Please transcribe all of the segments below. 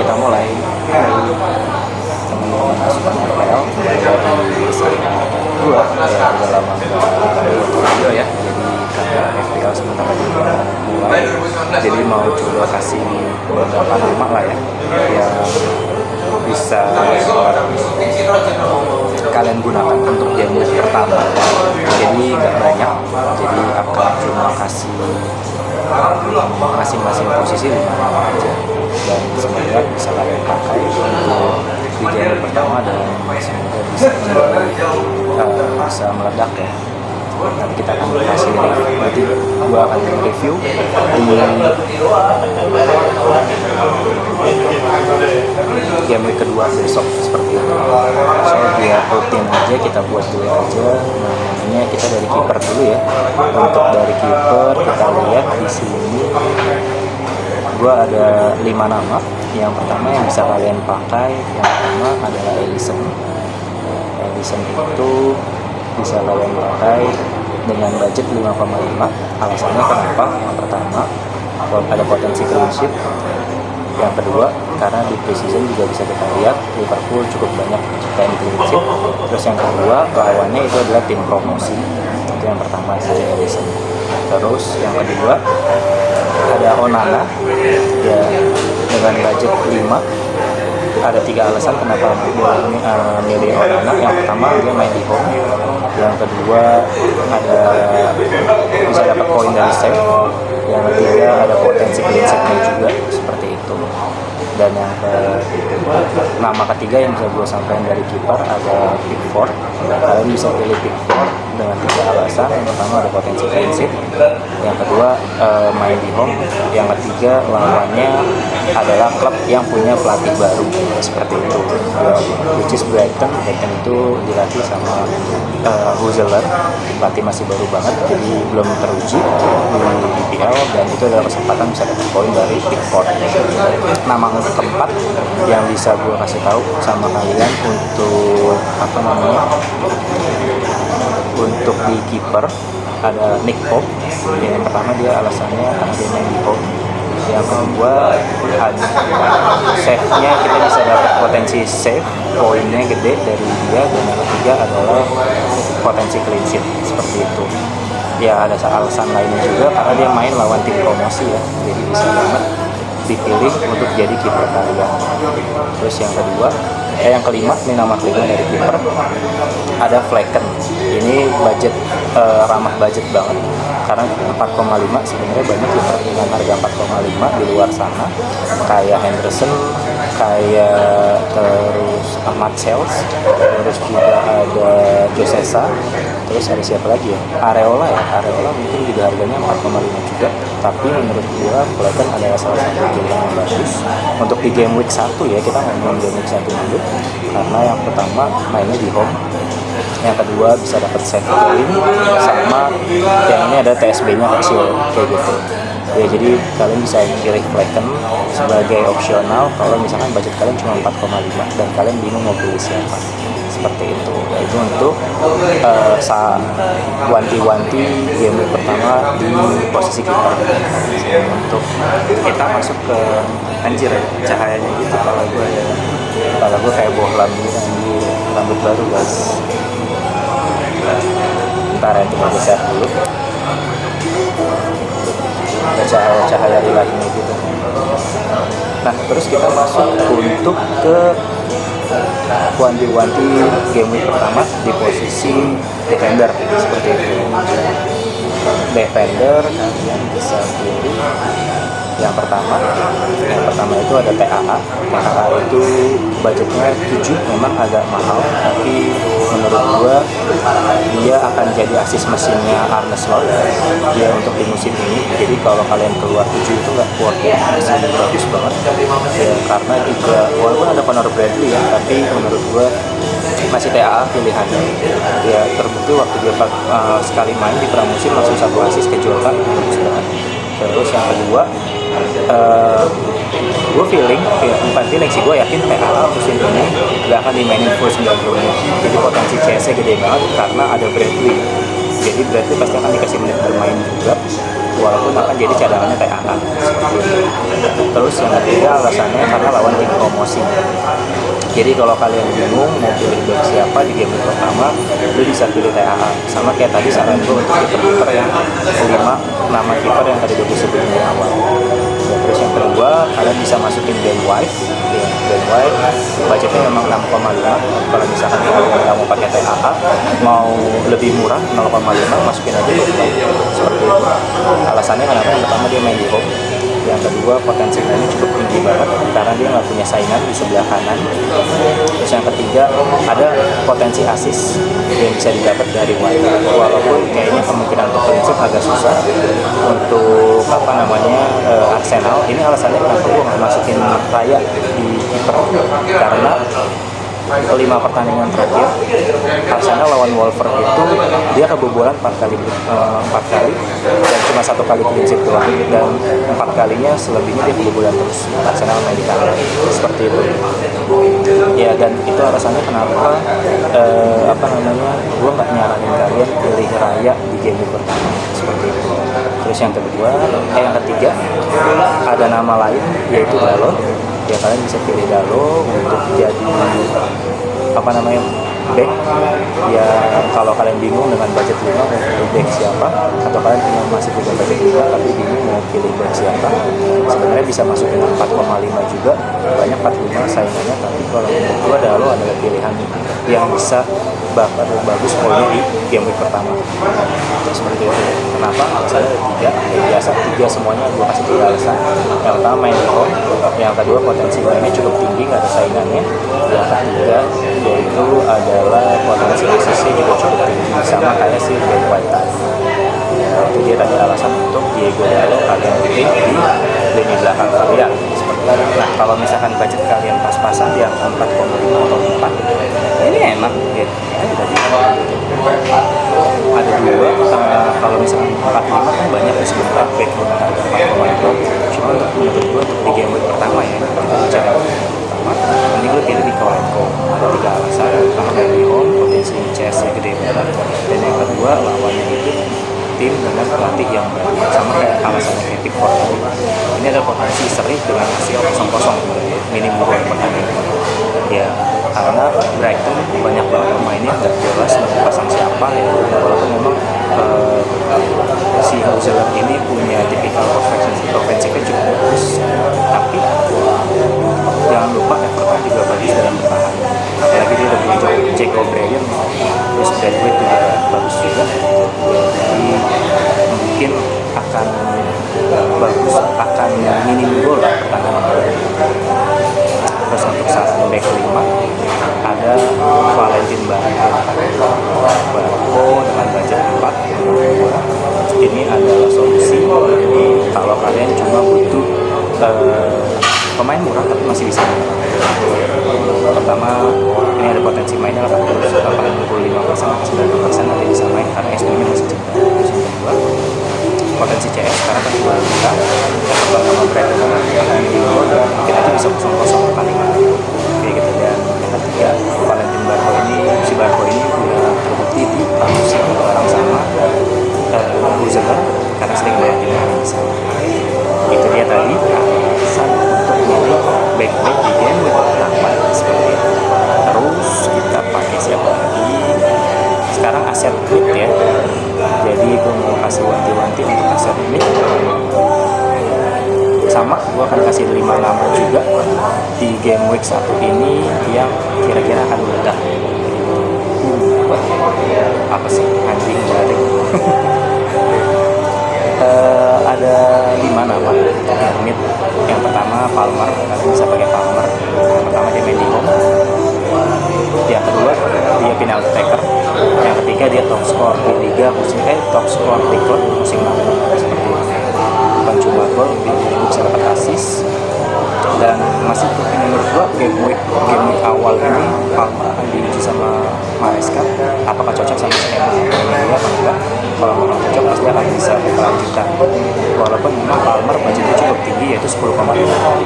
kita mulai dari teman-teman asupan FPL kembali lagi bersama gua ya, udah lama nggak buat video ya, jadi karena FPL sebentar lagi mulai, jadi mau coba kasih beberapa nama lah ya yang bisa kalian gunakan untuk game week pertama. Jadi nggak banyak, jadi akan cuma kasih masing-masing posisi 5 nama aja, dan semoga bisa kalian pakai untuk di game week pertama dan semoga bisa meledak ya. Nanti kita akan kasih review, nanti gua akan review di game week kedua besok seperti itu. So biar rutin aja kita buat dulu aja. Namanya kita dari kiper dulu ya. Untuk dari kiper kita lihat di sini gua ada 5 nama. Yang pertama yang bisa kalian pakai, yang pertama adalah Alisson. Alisson itu bisa kalian pakai dengan budget 5,5. Alasannya kenapa? Yang pertama, ada potensi clean sheet. Yang kedua, karena di preseason juga bisa kita lihat Liverpool cukup banyak ciptain clean sheet. Terus yang kedua, lawannya itu adalah tim promosi. Itu yang pertama dari Alisson. Terus yang kedua ada Onana ya, dengan budget 5. Ada 3 alasan kenapa milih Onana. Yang pertama, dia main di home. Yang kedua, ada bisa dapat poin dari save. Yang ketiga, ada potensi clean sheet-nya juga, seperti itu. Dan yang nama ketiga yang bisa gue sampaikan dari kiper ada Pickford. Kalian bisa pilih Pickford dengan 3 alasan. Yang pertama, ada potensi clean sheet. Yang kedua, main di home. Yang ketiga, lawannya adalah klub yang punya pelatih baru, seperti itu, which is Brighton. Brighton itu dilatih sama Huzeler, pelatih masih baru banget, jadi belum teruji di BPL, dan itu adalah kesempatan bisa dapat poin dari Pickford. Nama keempat yang bisa gue kasih tahu sama kalian untuk untuk di kiper ada Nick Pope. Yang pertama, dia alasannya karena dia main di home. Yang kedua, save-nya kita bisa dapat potensi save, poinnya gede dari dia. Dan yang ketiga adalah potensi clean sheet, seperti itu. Ya ada alasan lainnya juga karena dia main lawan tim promosi ya, jadi bisa banget dipilih untuk jadi kiper kalian. Terus yang kedua, yang kelima, ini nama kelima dari kiper ada Flecken. Ini budget ramah budget banget karena 4,5. sebenarnya banyak kiper dengan harga 4,5 di luar sana, kayak Henderson, kayak terus Ahmad Sales, terus juga ada Josesa, terus ada siapa lagi ya, Areola mungkin juga harganya 4,5 juga. Tapi menurut gua Flecken adalah salah satu pilihan yang bagus untuk di game week 1 ya. Kita ngomong game week 1 dulu karena yang pertama mainnya di home, yang kedua bisa dapat save point, sama yang ini ada TSB-nya kecil kayak gitu ya. Jadi kalian bisa pilih Flecken sebagai opsional kalau misalkan budget kalian cuma 4,5 dan kalian bingung mau pilih siapa, seperti itu. Itu untuk wanti-wanti game week pertama di posisi kita. Untuk kita masuk ke anjir cahayanya gitu, kalau gue kayak bohlam gitu, rambut baru guys. Ntar ya, kita geser dulu. Ada cahaya ilahinya gitu. Nah, terus kita masuk untuk ke wanti-wanti game week pertama di posisi defender, seperti itu. Defender kalian bisa pilih yang pertama itu ada TAA. TAA itu budgetnya 7, memang agak mahal, tapi menurut gua dia akan jadi asis mesinnya Arne Slot ya untuk di musim ini. Jadi kalau kalian keluar 7 itu nggak worth it, masih bagus banget ya, karena juga walaupun ada Conor Bradley ya, tapi menurut gua masih TAA pilihannya ya. Terbukti waktu dia sekali main di pramusim langsung 1 asis ke Jolka, bagus banget. Terus yang kedua, gue gue yakin TAA musim ini gak akan dimainin full 90 menit. Jadi potensi CS-nya gede banget karena ada Bradley. Jadi Bradley pasti akan dikasih menit bermain juga. walaupun akan jadi cadangannya kayak akan seperti itu. Terus yang ketiga alasannya karena lawan tim promosi. Jadi kalau kalian bingung mau pilih back siapa di game pertama, lu bisa pilih TAA. Sama kayak tadi saran gue untuk kiper-kiper yang 5 nama kiper yang tadi gue sebutin di awal. Ya, terus yang kedua, kalian bisa masukin Ben White. Ya, Ben White budgetnya memang 6,5. Kalau misalkan kalian nggak mau pakai TAA, mau lebih murah 0,5, masukin aja Ben White. Seperti itu. Alasannya kenapa? Yang pertama dia main di home. Yang kedua potensi mainnya cukup tinggi banget karena dia nggak punya saingan di sebelah kanan. Terus yang ketiga ada potensi assist yang bisa didapat dari White, walaupun kayaknya kemungkinan untuk prinsip agak susah untuk Arsenal. Ini alasannya kenapa gue nggak masukin Raya di kiper, karena 5 pertandingan terakhir Arsenal lawan Wolver itu dia kebobolan 4 kali dan cuma 1 kali clean sheet doang, dan 4 kalinya selebihnya dia kebobolan terus. Arsenal main di kandang seperti itu ya, dan itu alasannya kenapa gue nggak nyaranin kalian pilih Raya di game pertama seperti itu. Terus yang ketiga ada nama lain yaitu Dalot. Ya kalian bisa pilih Dalo untuk jadi back. Ya kalau kalian bingung dengan budget 5 mau pilih back siapa, atau kalian masih punya budget 5 tapi bingung mau pilih back siapa, sebenarnya bisa masukin 4,5 juga, banyak 45 saingannya. Tapi kalau menurut gua Dalo adalah pilihan yang bisa bagus poinnya di game week pertama. Seperti itu. Kenapa? Alasannya ada 3. Biasa 3 semuanya gua kasih 3 alasan. Yang pertama main di home, yang kedua potensi mainnya cukup tinggi, nggak ada saingannya. Yang ketiga yaitu adalah potensi asisnya juga cukup tinggi, sama kayak si Ben White tadi. Itu dia tadi alasan untuk Diego Dalo kalian pilih di lini belakang kalian. Seperti itu. Nah kalau misalkan budget kalian pas-pasan di angka 4,5 atau 4, ini enak gitu. Ada 2, kalau misalkan 4,5 kan banyak ya sebenarnya back dengan harga 4,5. Cuma menurut gue untuk di game week pertama ya, kita bicara pertama, mending lo pilih di Kolenko. Ada 3 alasan. Pertama main di home, potensi CS-nya gede banget, dan yang kedua lawannya itu tim dengan pelatih yang baru, sama kayak alasannya kayak Pickford tadi. Ini ada potensi seri dengan hasil 0-0 minimum gol pertandingan. Ya karena Brighton banyak banget pemainnya nggak jelas mau pasang siapa ya, walaupun memang si Hauser ini punya tipikal offensive cukup bagus, tapi jangan lupa Everton juga bagus dalam bertahan, apalagi dia udah punya Jack O'Brien, terus Bradway juga bagus juga, jadi mungkin akan bagus, akan minim gol lah pertandingan. Terus untuk saran back 5 ada Valentin Barco dengan budget 4. Ini adalah solusi kalau kalian cuma butuh pemain murah tapi masih bisa. Pertama, ini ada potensi mainnya 85% atau 90% nanti bisa main karena S2 nya masih cepat. Terus yang kedua, potensi CS karena kan juga kita sama Brighton mungkin aja bisa 0-0 pertandingan kayak gitu. Dan yang ketiga, Valentin Barco ini udah terbukti di musim bareng sama Hauser karena sering main di sana. Itu dia tadi alasan untuk milih back-back di game week pertama seperti itu. Terus kita pakai siapa lagi? Sekarang aset mid ya. Jadi gue mau kasih wanti-wanti untuk aset mid. Sama, gue akan kasih 5 nama juga di game week 1 ini yang kira-kira akan meledak. Apa sih anjing garing? Ada 5 nama yang mid. Yang pertama Palmer, kalian bisa pakai Palmer. Yang pertama dia main di home. Yang kedua dia penalty taker. Yang ketiga dia top score di liga top score di klub musim lalu. Seperti itu. Bukan cuma gol, bisa dapat assist. Dan masih menurut gua game week awal ini Palmer akan diuji sama Maresca, apakah cocok sama skema dia apa enggak. Kalau memang cocok pasti akan bisa berkelanjutan, walaupun memang Palmer budgetnya cukup tinggi yaitu 10,5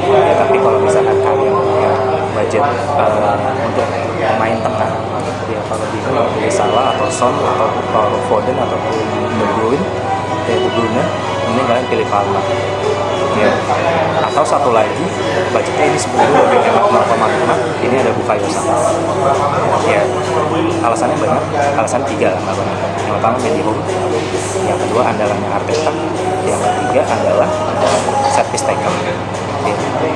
ya. Tapi kalau misalkan kalian punya budget untuk pemain tengah ya, kalau bingung pilih Salah atau Son atau Foden ataupun De Bruyne mending kalian pilih Palma ya. Atau satu lagi, budgetnya ini sebetulnya lebih hemat 0,5, ini ada Bukayo Saka ya. Alasannya banyak, alasan 3 lah banyak. Yang pertama Medihome, yang kedua andalannya Arteta, yang ketiga adalah set piece taker ya.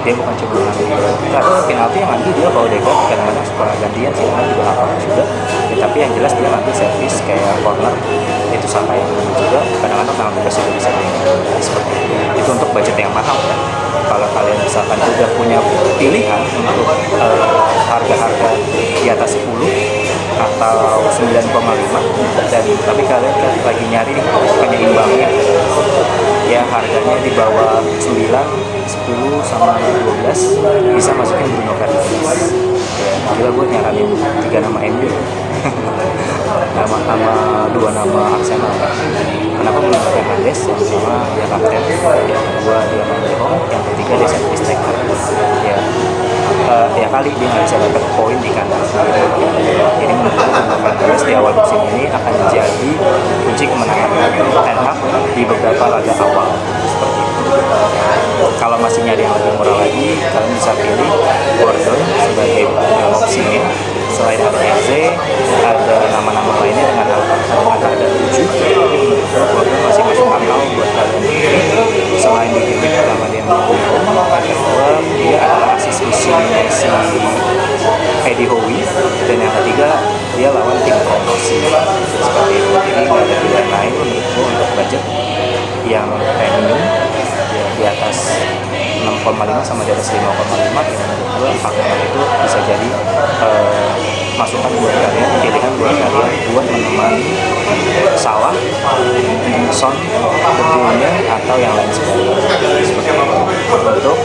Dia bukan cuma karena penalti yang ngambil dia kalau Odegaard kadang-kadang suka gantian sih, karena juga hafal juga ya, tapi yang jelas dia ngambil set piece kayak corner itu Saka yang juga kadang-kadang sangat bebas juga bisa seperti itu. Untuk budget yang mahal ya. Kalau kalian misalkan udah punya pilihan untuk harga-harga di atas 10 atau 9,5 dan tapi kalian kan lagi nyari penyeimbangnya ya, harganya di bawah 9, 10 sama 12 bisa masukin Bruno Fernandes ya. Gila, gue nyaranin 3 nama MU nama 2 nama Arsenal. Kenapa Bruno Fernandes? Yang pertama dia kapten, yang kedua dia Medihome, yang ketiga dia set piece taker ya. Ya kali dia nggak bisa dapat poin di kandang sendiri. Jadi menurut Bruno Fernandes di awal musim ini akan jadi kunci kemenangan Ten Hag di beberapa laga awal seperti itu. Kalau masih nyari yang lebih murah lagi, kalian bisa pilih Gordon sebagai opsinya. Selain ada Eze, ada nama-nama lainnya dengan ada 7, tapi menurut gue Gordon masih masuk akal buat kalian pilih. Selain di game pertama dia Medihome, yang kedua dia adalah asis misinya si Eddie Howe, dan yang ketiga dia lawan tim promosi seperti itu. Jadi nggak ada pilihan lain menurut gue untuk budget yang premium ya, di atas 6,5 sama di atas 5,5 yang menurut gue 4 itu bisa jadi masukan buat kalian, pilihan buat kalian buat menemani Salah, Son, De Bruyne atau yang lain sebagainya seperti itu. Untuk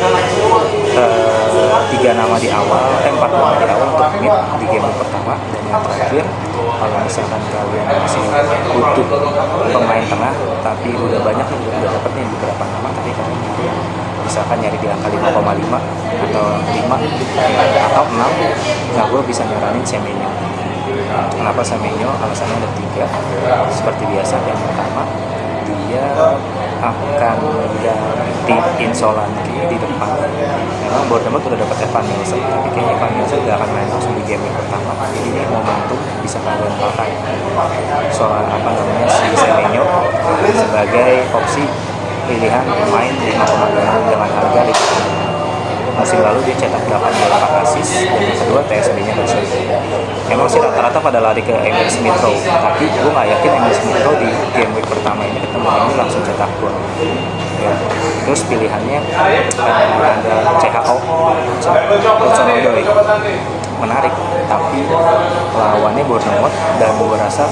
4 nama di awal untuk mid di game pertama. Dan yang terakhir, kalau misalkan kalian masih butuh pemain tengah tapi udah banyak nih, udah dapet nih beberapa nama, tapi kalian misalkan nyari di angka 5,5 atau 5 atau 6, nah gue bisa nyaranin Semenyo. Kenapa Semenyo? Alasannya ada 3 seperti biasa. Yang pertama, dia akan ganti Insolanke di depan. Memang Bournemouth udah dapat Evan Nilsson, tapi kayaknya Evan Nilsson gak akan main langsung di game yang pertama. Jadi ini momentum bisa kalian pakai soal si Semenyo sebagai opsi pilihan pemain 5,6 dengan harga 5. Musim lalu dia cetak 8 gol 4 assist, dan yang kedua TSB-nya bersih. Emang sih rata-rata pada lari ke Emil Smith Rowe, tapi gue nggak yakin Emil Smith Rowe di game week pertama ini ketemu ini langsung cetak gol. Ya. Terus pilihannya ada CHO, Hudson-Odoi, menarik, tapi lawannya Bournemouth, dan gue rasa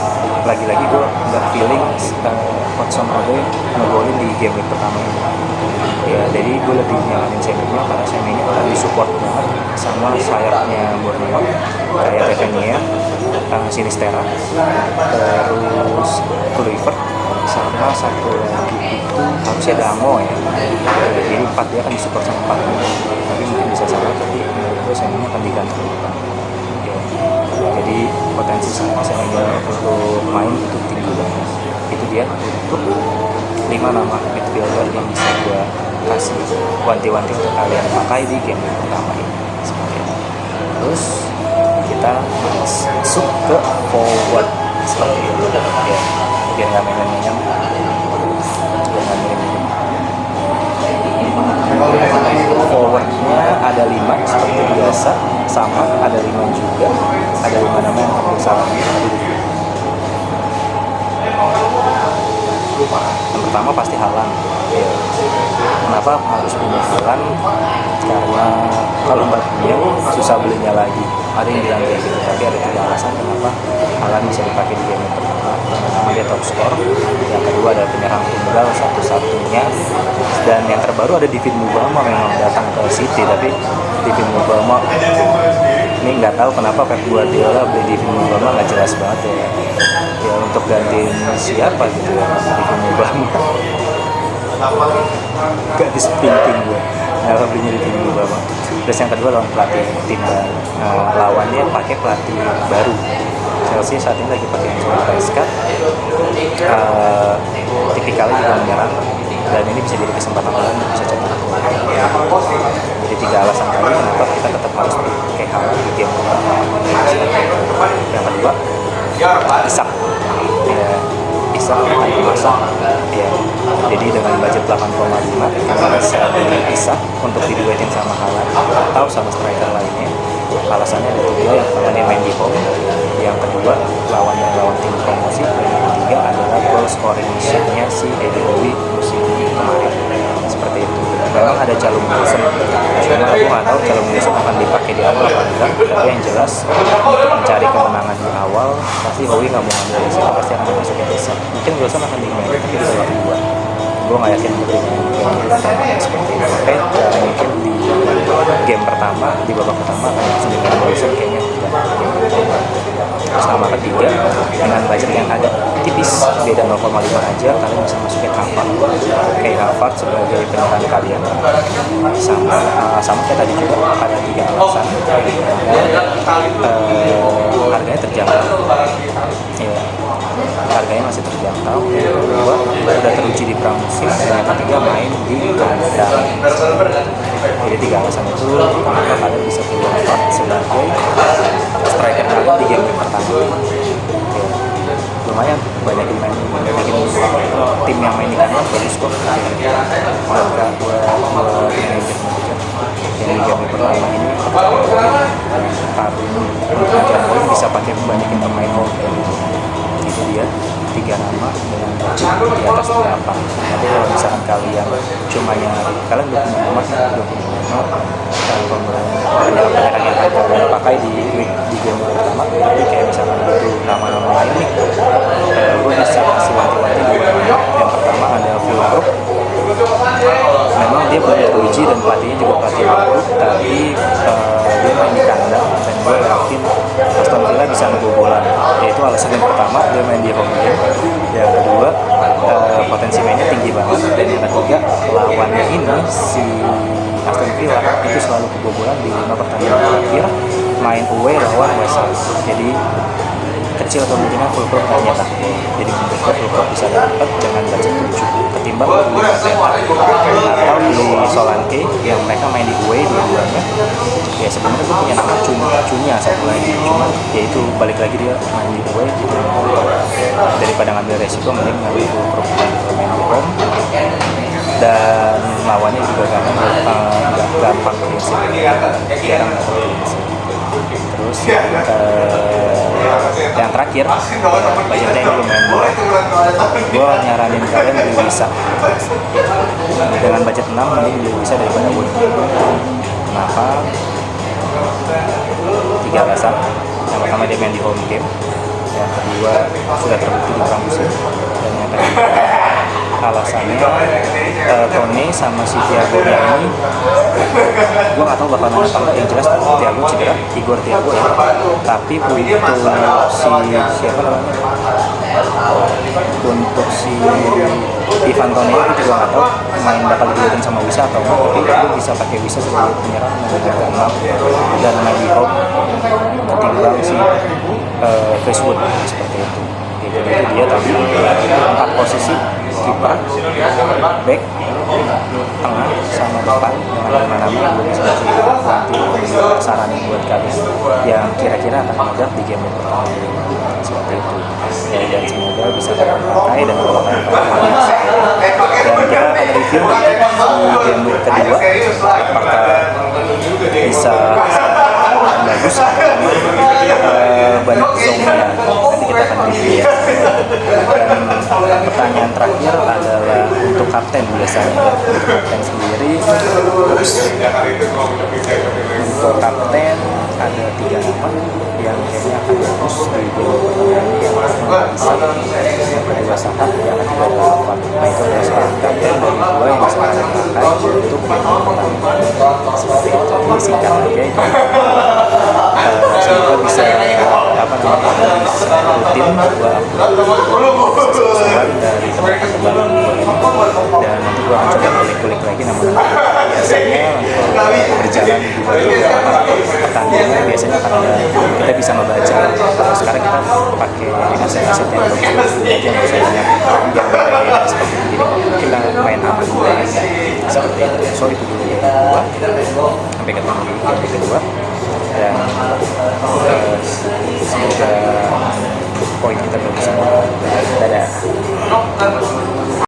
lagi-lagi gue nggak feeling Hudson-Odoi ngegolin di game week pertama ini. Ya, jadi gue lebih nyalain Semenyo karena Semenyo lagi support banget sama sayapnya Bournemouth kayak Tavernier, Sinistera, terus Kluivert, sama satu lagi itu harusnya Dango ya. Jadi 4 dia akan disupport sama 4, tapi mungkin bisa salah, tapi menurut gue Semenyo akan diganti ya. Jadi potensi Semenyo untuk main itu tinggi banget. Itu dia untuk 5 nama midfielder yang bisa gue kasih wanti-wanti untuk kalian pakai di game pertama ini seperti itu. Terus kita masuk ke forward seperti itu ya, biar nggak menyam-menyam. Forwardnya ada 5 seperti biasa, sama ada 5 juga, ada 5 nama yang perlu salah. Yang pertama pasti Haaland ya. Kenapa harus punya Haaland? Karena kalau nggak punya susah belinya lagi. Ada yang bilang kayak gitu, tapi ada 3 alasan kenapa Haaland bisa dipakai di game pertama. Yang pertama dia top skor, yang kedua ada penyerang tunggal satu-satunya, dan yang terbaru ada David Mubama memang datang ke City, tapi David Mubama ini nggak tahu kenapa Pep Guardiola beli David Mubama, nggak jelas banget ya. Ya untuk gantiin siapa gitu ya David Mubama. Gak distinting gue nggak belinya David Mubama. Terus yang kedua lawan pelatih tim baru, lawannya pakai pelatih baru. Chelsea saat ini lagi pakai Enzo Maresca, tipikalnya juga menyerang, dan ini bisa jadi kesempatan kalian untuk bisa cetak gol. Jadi 3 alasan tadi kenapa kita tetap harus pakai halal di game pertama. Yang kedua, Isak ya, Isak akan masak ya, jadi dengan budget 8,5 kita bisa beli Isak untuk diduetin sama Haaland atau sama striker lainnya. Alasannya ada 3. Yang pertama dia main di home, yang kedua lawan tim promosi, dan yang ketiga adalah goal scoring machine-nya si Eddie Howe musim kemarin. Seperti itu. Memang ada Callum Wilson, cuma aku nggak tahu Callum Wilson akan dipakai di awal apa enggak. Tapi yang jelas untuk mencari kemenangan di awal pasti Howe nggak mau ngambil risiko, pasti akan masukin Wilson. Mungkin Wilson akan dimainkan tapi di babak kedua. Gue nggak yakin untuk dimainkan seperti itu. Oke, dan mungkin di game pertama, di babak pertama akan langsung dimainkan Wilson kayaknya tidak. Terus nama ketiga, dengan budget yang agak tipis, beda 0,5 aja, kalian bisa masukin Havertz, kayak Havertz sebagai penyerang kalian. Sama kayak tadi juga ada 3 alasan. Harganya terjangkau, ya, harganya masih terjangkau. Yang kedua, udah teruji di pramusim, dan yang ketiga main di kandang. Jadi 3 alasan itu kenapa kalian bisa pilih Havertz sebagai striker kalian di game pertama. Ya, lumayan banyak bikin tim yang main di kandang bagus kok. Buat manajer yang di game pertama ini Harun bisa pakai banyakin pemain home. Itu dia 3 nama dengan di atas 8. Tapi kalau misalkan kalian cuma nyari, kalian udah punya nomor, dan penyerang yang kalian pakai di game pertama, tapi kayak misalkan butuh nama-nama lain nih, gue bisa kasih wanti-wanti 2 nama. Yang pertama ada Fulkrug, memang dia belum teruji dan pelatihnya juga pelatih baru, tapi dia main di kandang dan gue yakin Aston Villa bisa ngebobolan. Yaitu alasan yang pertama, dia main di home game. Yang kedua, potensi mainnya tinggi banget. Dan yang ketiga, lawannya ini si Aston Villa itu selalu kebobolan di 5 pertandingan terakhir main away lawan West Ham. Jadi kecil kemungkinan Fulkrug nggak nyetak. Jadi menurut gue Fulkrug bisa dapat dengan budget 7 ketimbang beli atau beli Solanke yang mereka main di away dua-duanya. Ya sebenarnya gue punya nama Cunya satu lagi, cuman ya itu balik lagi dia main di away gitu. Daripada ngambil resiko mending ngambil Fulkrug main di home, dan lawannya juga gampang prinsip, jarang dapat prinsip. Terus yang terakhir, budgetnya ini lumayan murah. Gue nyaranin kalian beli Wisa. Dengan budget 6 mending beli Wisa daripada Wood. Kenapa? 3 alasan. Yang pertama dia main di home game. Yang kedua sudah terbukti di pramusim. Dan yang ketiga alasannya Tone sama si Thiago ini gue nggak tahu bakal main apa enggak. Yang jelas Thiago cedera, Igor Thiago ya, tapi untuk si siapa namanya, untuk si Ivan Tone itu juga nggak tahu main bakal dibuatin sama Wisa atau enggak, tapi lu bisa pakai Wisa sebagai penyerang nomor 6 dan main di home ketimbang si Chris Wood seperti itu. Jadi itu dia tadi 4 posisi: kiper, back, tengah, sama depan, dengan nama-nama yang gue bisa kasih saranin buat kalian yang kira-kira akan meledak di game pertama seperti itu. Ya, dan semoga bisa kalian pakai dan kalau kalian pakai, dan kita akan review di game kedua apakah bisa bagus atau banyak zone-nya. Nanti kita akan review ya. Dan pertanyaan terakhir adalah untuk kapten biasanya. Untuk kapten sendiri, untuk kapten ada 3 nama yang kayaknya akan bagus di game pertama ini. Yang pertama bisa, yang kedua Sahat, yang ketiga adalah Havertz. Nah itu adalah seorang kapten dari 2 yang bisa kalian pakai untuk game pertama. Seperti itu. Ini singkat aja itu. Semoga bisa rutin gue upload dari teman-teman gue ini, dan nanti gue akan coba kulik-kulik lagi nama-nama biasanya untuk berjalan di pertandingan biasanya karena kita bisa membaca. Sekarang kita pakai aset-aset yang bagus aja, misalnya yang beda-beda seperti ini, jadi kita main aman dulu aja seperti itu. So itu dulu yang kedua, sampai ketemu di game kedua, dan